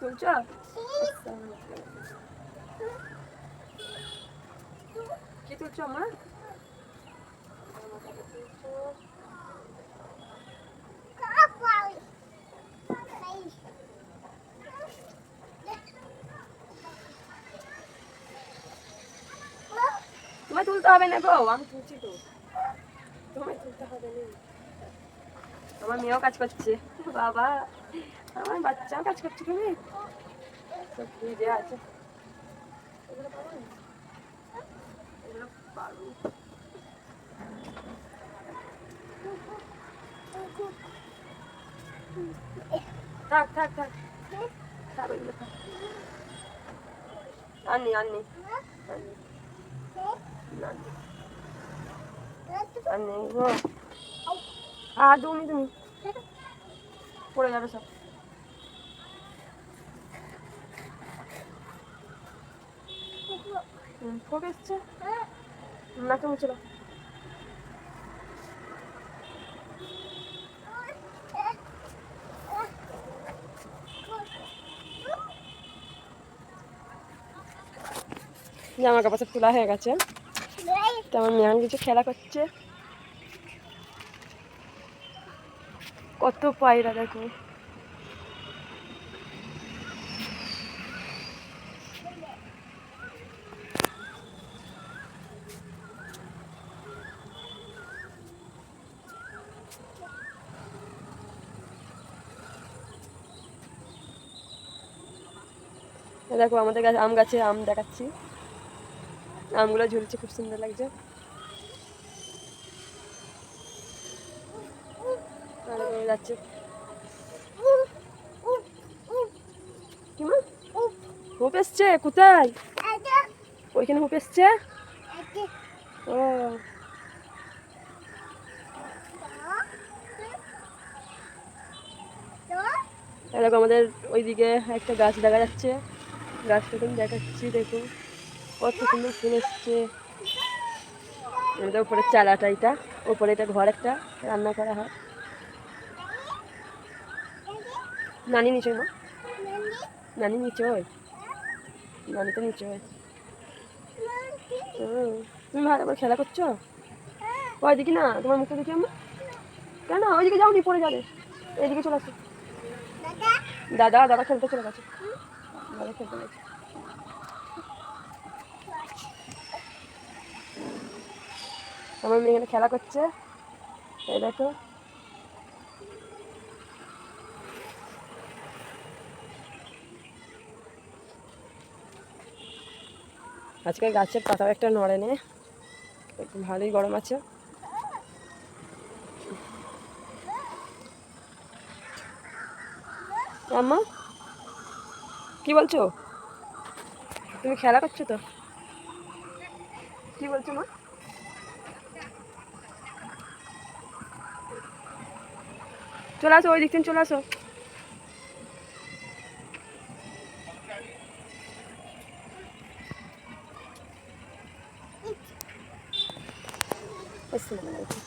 তুলছো? কি তুলছো আমার? তোমায় তুলতে হবে না গো, আমি তুলছি তো। তোমায় তুলতে হবে না। আমার মেয়েও কাজ করছে, বাবা আমার বাচ্চাও কাজ করছে। তুমি সব ভিজে আছে, এগুলো পারো না? এগুলো পারো? থাক থাক থাক থাক, ওইগুলো থাক। আননি আননি আননি আননি গো, আর তুমি তুমি পড়ে যাবে সব। ফোক এসছে না, তুমি চলো। জামা কাপড় সব তোলা হয়ে গেছে, তো আমার মেয়ান কিছু খেলা করছে। কত পায়রা দেখো, দেখো আমাদের গাছ, আম গাছে আম দেখাচ্ছি, আমগুলো ঝুলছে, খুব সুন্দর লাগছে। যাচ্ছে কি মা, হুপ এসছে কোথায়? ওইখানে হুপ এসছে। ও দেখো আমাদের ওইদিকে একটা গাছ দেখা যাচ্ছে, গাছটা তুমি দেখাচ্ছি, দেখো কত সুন্দর ফুল এসছে। আমাদের উপরের চালাটা, এটা উপরে এটা ঘর একটা, রান্না করা হয়। নানি নিচে মা, নানি নিচে হয়, নানি তো নিচে হয়। তুমি ভালো করে খেলা করছো? ওই দেখি না, তোমার মুখে দেখি আমার। কেন ওইদিকে যাও, নি পড়ে যাবে, এইদিকে চলে আসো। দাদা দাদা খেলতে চলে গেছে, দাদা খেলতে গেছে। আমার মেয়ে এখানে খেলা করছে, এই দেখো। আজকে গাছের পাতাও একটা নড়ে নে, ভালোই গরম আছে। আম্মা কি বলছো? তুমি খেলা করছো তো, কি বলছো মা? চলে আসো, ওই দিক থেকে চলে আসো। আসসালামু আলাইকুম।